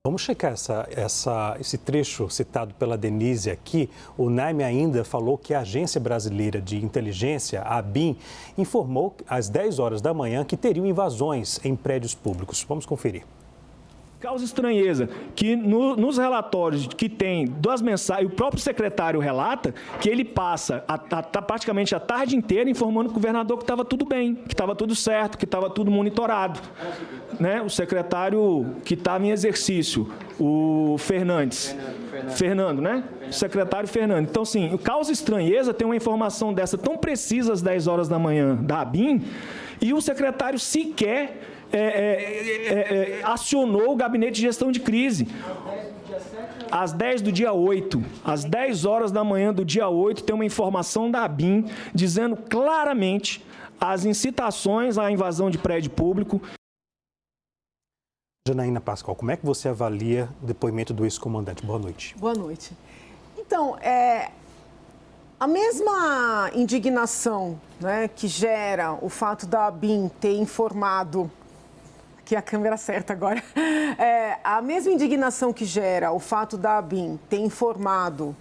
Vamos checar esse trecho citado pela Denise aqui. O NAIM ainda falou que a Agência Brasileira de Inteligência, a ABIN, informou às 10 horas da manhã que teriam invasões em prédios públicos. Vamos conferir. Causa estranheza que nos relatórios que tem das mensagens, o próprio secretário relata que ele passa praticamente a tarde inteira informando o governador que estava tudo bem, que estava tudo certo, que estava tudo monitorado. Né? O secretário que estava em exercício, o Fernando, né? O secretário Fernando. Então, assim, causa estranheza ter uma informação dessa tão precisa às 10 horas da manhã da ABIN e o secretário sequer acionou o gabinete de gestão de crise. Às 10 do dia 8, às 10 horas da manhã do dia 8, tem uma informação da ABIN dizendo claramente as incitações à invasão de prédio público. Janaína Pascoal, como é que você avalia o depoimento do ex-comandante? Boa noite. Boa noite. Então, a mesma indignação, né, que gera o fato da ABIN ter informado, aqui a câmera certa agora, a mesma indignação que gera o fato da ABIN ter informado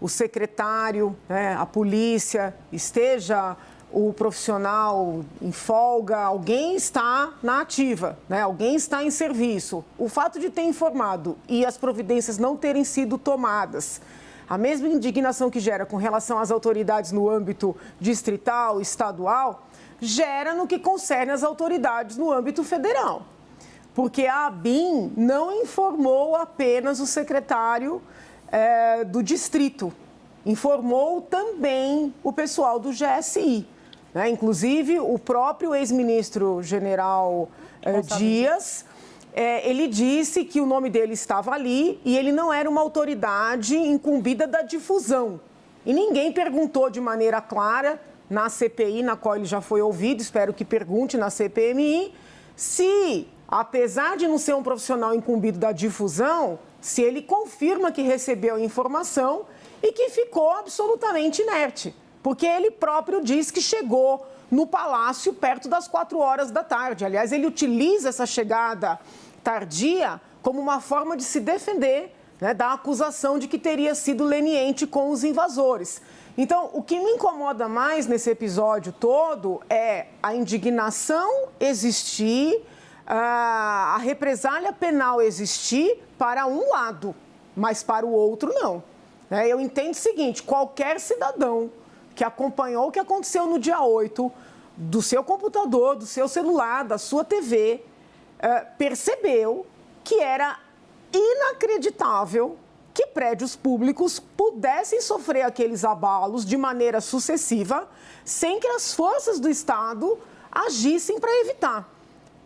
o secretário, né, a polícia, esteja o profissional em folga, alguém está na ativa, né, alguém está em serviço. O fato de ter informado e as providências não terem sido tomadas, a mesma indignação que gera com relação às autoridades no âmbito distrital, estadual, gera no que concerne as autoridades no âmbito federal. Porque a ABIN não informou apenas o secretário do distrito, informou também o pessoal do GSI. Né? Inclusive, o próprio ex-ministro general Dias, ele disse que o nome dele estava ali e ele não era uma autoridade incumbida da difusão. E ninguém perguntou de maneira clara na CPI, na qual ele já foi ouvido, espero que pergunte na CPMI, se, apesar de não ser um profissional incumbido da difusão, se ele confirma que recebeu a informação e que ficou absolutamente inerte. Porque ele próprio diz que chegou no palácio perto das 4 horas da tarde. Aliás, ele utiliza essa chegada tardia como uma forma de se defender, né, da acusação de que teria sido leniente com os invasores. Então, o que me incomoda mais nesse episódio todo é a indignação existir, a represália penal existir para um lado, mas para o outro não. Eu entendo o seguinte, qualquer cidadão que acompanhou o que aconteceu no dia 8, do seu computador, do seu celular, da sua TV, percebeu que era inacreditável que prédios públicos pudessem sofrer aqueles abalos de maneira sucessiva, sem que as forças do Estado agissem para evitar.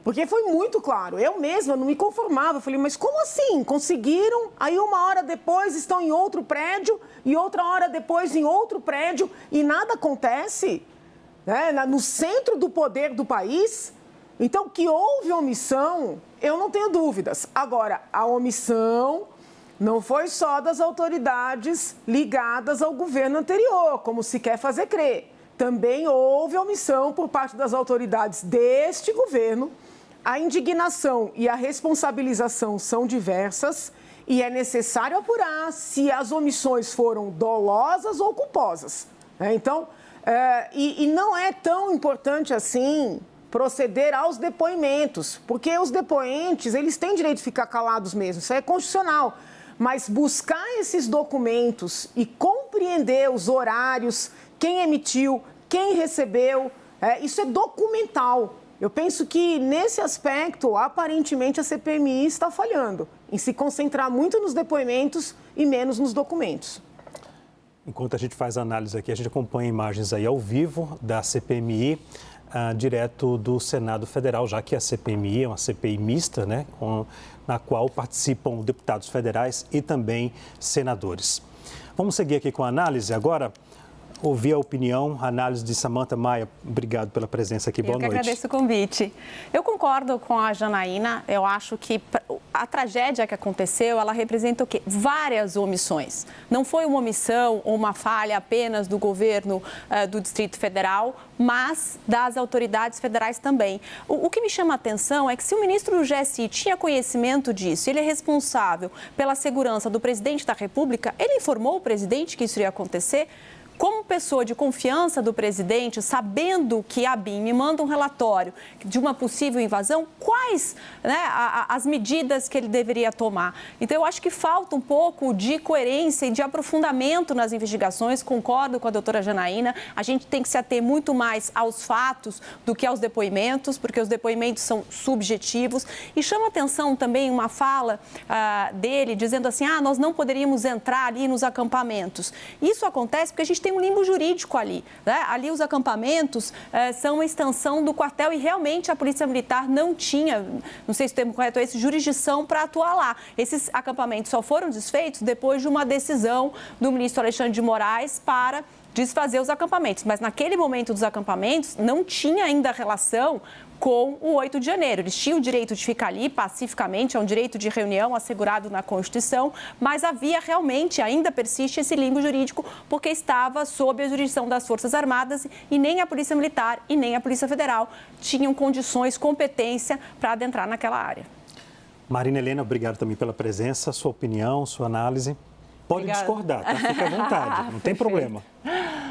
Porque foi muito claro, eu mesma não me conformava, eu falei, mas como assim? Conseguiram, aí uma hora depois estão em outro prédio e outra hora depois em outro prédio e nada acontece, né? No centro do poder do país. Então, que houve omissão, eu não tenho dúvidas. Agora, a omissão não foi só das autoridades ligadas ao governo anterior, como se quer fazer crer. Também houve omissão por parte das autoridades deste governo. A indignação e a responsabilização são diversas e é necessário apurar se as omissões foram dolosas ou culposas. Então, e não é tão importante assim proceder aos depoimentos, porque os depoentes, eles têm direito de ficar calados mesmo, isso é constitucional. Mas buscar esses documentos e compreender os horários, quem emitiu, quem recebeu, isso é documental. Eu penso que, nesse aspecto, aparentemente, a CPMI está falhando em se concentrar muito nos depoimentos e menos nos documentos. Enquanto a gente faz a análise aqui, a gente acompanha imagens aí ao vivo da CPMI, direto do Senado Federal, já que a CPMI é uma CPI mista, né, na qual participam deputados federais e também senadores. Vamos seguir aqui com a análise agora. ouvir a opinião, a análise de Samantha Maia. Obrigado pela presença aqui. Boa noite. Eu que agradeço o convite. Eu concordo com a Janaína. Eu acho que a tragédia que aconteceu, ela representa o quê? Várias omissões. Não foi uma omissão ou uma falha apenas do governo do Distrito Federal, mas das autoridades federais também. O que me chama a atenção é que se o ministro do GSI tinha conhecimento disso, ele é responsável pela segurança do presidente da República, ele informou o presidente que isso iria acontecer? Como pessoa de confiança do presidente, sabendo que a ABIN me manda um relatório de uma possível invasão, quais, né, as medidas que ele deveria tomar? Então, eu acho que falta um pouco de coerência e de aprofundamento nas investigações. Concordo com a doutora Janaína. A gente tem que se ater muito mais aos fatos do que aos depoimentos, porque os depoimentos são subjetivos. E chama atenção também uma fala dele dizendo assim, nós não poderíamos entrar ali nos acampamentos. Isso acontece porque a gente tem um limbo jurídico ali, né? Ali os acampamentos são uma extensão do quartel e realmente a Polícia Militar não tinha, não sei se o termo correto é esse, jurisdição para atuar lá. Esses acampamentos só foram desfeitos depois de uma decisão do ministro Alexandre de Moraes para desfazer os acampamentos. Mas naquele momento dos acampamentos não tinha ainda relação com o 8 de janeiro. Eles tinham o direito de ficar ali pacificamente, é um direito de reunião assegurado na Constituição, mas havia realmente, ainda persiste esse limbo jurídico, porque estava sob a jurisdição das Forças Armadas e nem a Polícia Militar e nem a Polícia Federal tinham condições, competência para adentrar naquela área. Marina Helena, obrigado também pela presença, sua opinião, sua análise. Pode discordar, tá? Fique à vontade, não tem problema.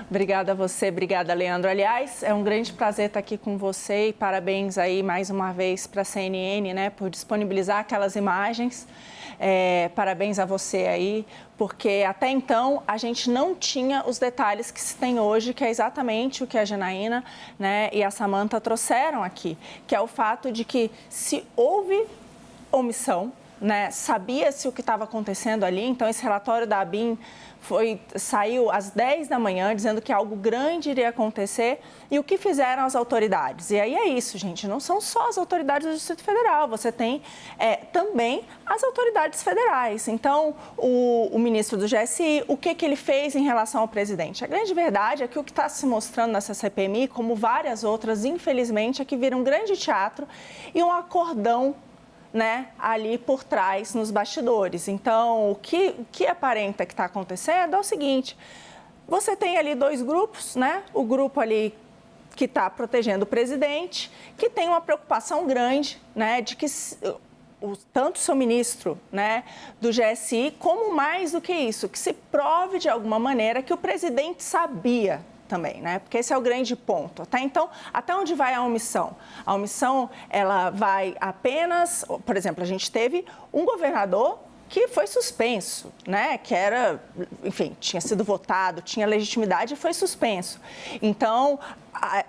Obrigada a você, obrigada, Leandro. Aliás, é um grande prazer estar aqui com você e parabéns aí mais uma vez para a CNN, né, por disponibilizar aquelas imagens. Parabéns a você aí, porque até então a gente não tinha os detalhes que se tem hoje, que é exatamente o que a Janaína, né, e a Samantha trouxeram aqui, que é o fato de que se houve omissão, né, sabia-se o que estava acontecendo ali, então esse relatório da ABIN saiu às 10 da manhã dizendo que algo grande iria acontecer e o que fizeram as autoridades. E aí é isso, gente, não são só as autoridades do Distrito Federal, você tem também as autoridades federais. Então, o ministro do GSI, o que ele fez em relação ao presidente? A grande verdade é que o que está se mostrando nessa CPMI, como várias outras, infelizmente, é que vira um grande teatro e um acordão, né, ali por trás, nos bastidores. Então, o que aparenta que está acontecendo é o seguinte, você tem ali dois grupos, né, o grupo ali que está protegendo o presidente, que tem uma preocupação grande, né, de que tanto o seu ministro, né, do GSI, como mais do que isso, que se prove de alguma maneira que o presidente sabia também, né? Porque esse é o grande ponto, tá? Então, até onde vai a omissão? A omissão, ela vai apenas, por exemplo, a gente teve um governador que foi suspenso, né? Que era, enfim, tinha sido votado, tinha legitimidade e foi suspenso. Então,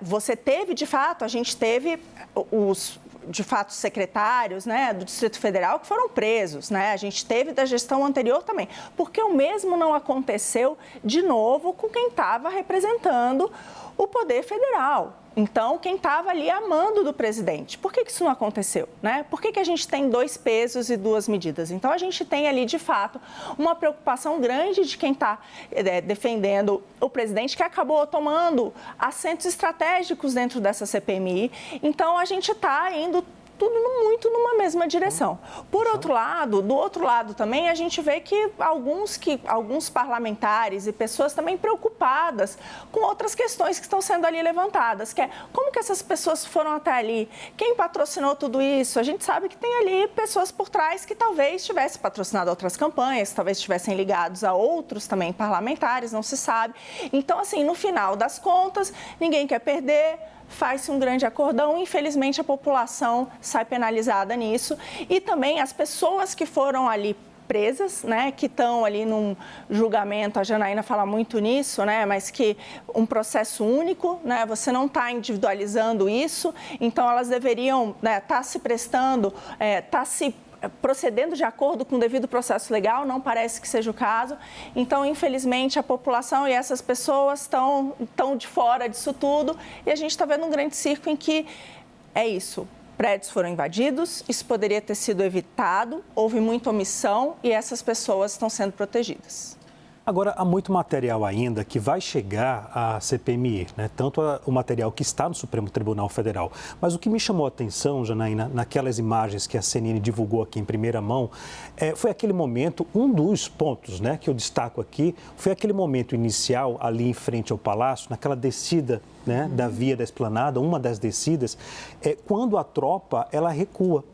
você teve, de fato, a gente teve de fato, secretários, né, do Distrito Federal que foram presos, né? A gente teve da gestão anterior também, porque o mesmo não aconteceu de novo com quem estava representando o poder federal. Então, quem estava ali a mando do presidente. Por que isso não aconteceu, né? Por que a gente tem dois pesos e duas medidas? Então, a gente tem ali, de fato, uma preocupação grande de quem está defendendo o presidente, que acabou tomando assentos estratégicos dentro dessa CPMI. Então, a gente está indo tudo muito numa mesma direção. Por outro lado, do outro lado também, a gente vê que alguns parlamentares e pessoas também preocupadas com outras questões que estão sendo ali levantadas, que é como que essas pessoas foram até ali, quem patrocinou tudo isso? A gente sabe que tem ali pessoas por trás que talvez tivessem patrocinado outras campanhas, talvez estivessem ligados a outros também parlamentares, não se sabe. Então, assim, no final das contas, ninguém quer perder, faz-se um grande acordão, infelizmente a população sai penalizada nisso e também as pessoas que foram ali presas, né, que estão ali num julgamento, a Janaína fala muito nisso, né, mas que um processo único, né, você não está individualizando isso, então elas deveriam estar se prestando, procedendo de acordo com o devido processo legal, não parece que seja o caso. Então, infelizmente, a população e essas pessoas estão de fora disso tudo e a gente está vendo um grande circo em que é isso. Prédios foram invadidos, isso poderia ter sido evitado, houve muita omissão e essas pessoas estão sendo protegidas. Agora, há muito material ainda que vai chegar à CPMI, né? Tanto o material que está no Supremo Tribunal Federal. Mas o que me chamou a atenção, Janaína, naquelas imagens que a CNN divulgou aqui em primeira mão, foi aquele momento, um dos pontos, né, que eu destaco aqui, foi aquele momento inicial ali em frente ao Palácio, naquela descida, né, da via da Esplanada, uma das descidas, quando a tropa ela recua.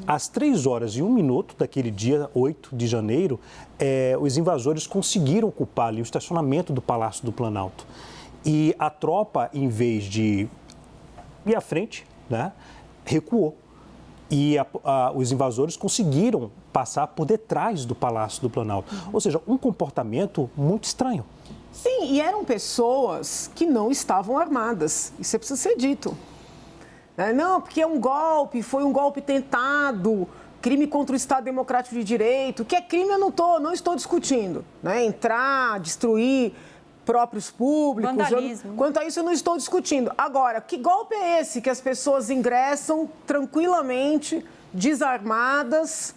Às 3h01 daquele dia 8 de janeiro, os invasores conseguiram ocupar ali o estacionamento do Palácio do Planalto. E a tropa, em vez de ir à frente, né, recuou. E os invasores conseguiram passar por detrás do Palácio do Planalto. Ou seja, um comportamento muito estranho. Sim, e eram pessoas que não estavam armadas. Isso precisa ser dito. Não, porque é um golpe, foi um golpe tentado, crime contra o Estado Democrático de Direito. O que é crime eu não estou discutindo. Né? Entrar, destruir próprios públicos. Vandalismo. Quanto a isso eu não estou discutindo. Agora, que golpe é esse que as pessoas ingressam tranquilamente, desarmadas?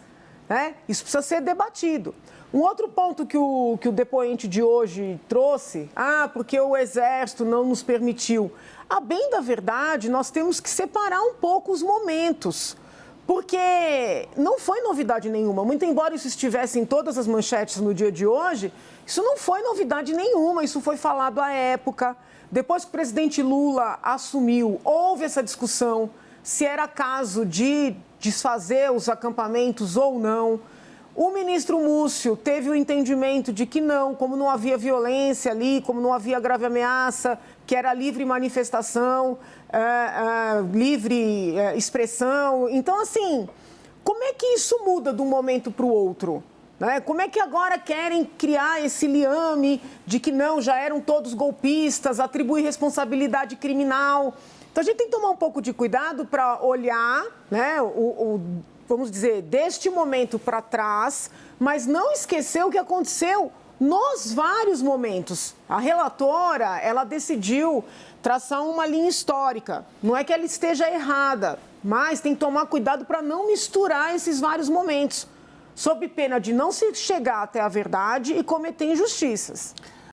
Né? Isso precisa ser debatido. Um outro ponto que o depoente de hoje trouxe, porque o Exército não nos permitiu. A bem da verdade, nós temos que separar um pouco os momentos, porque não foi novidade nenhuma. Muito embora isso estivesse em todas as manchetes no dia de hoje, isso não foi novidade nenhuma, isso foi falado à época. Depois que o presidente Lula assumiu, houve essa discussão se era caso de desfazer os acampamentos ou não. O ministro Múcio teve o entendimento de que não, como não havia violência ali, como não havia grave ameaça, que era livre manifestação, livre expressão. Então, assim, como é que isso muda de um momento para o outro? Né? Como é que agora querem criar esse liame de que não, já eram todos golpistas, atribuir responsabilidade criminal? Então, a gente tem que tomar um pouco de cuidado para olhar, né, vamos dizer, deste momento para trás, mas não esquecer o que aconteceu nos vários momentos. A relatora, ela decidiu traçar uma linha histórica. Não é que ela esteja errada, mas tem que tomar cuidado para não misturar esses vários momentos, sob pena de não se chegar até a verdade e cometer injustiças.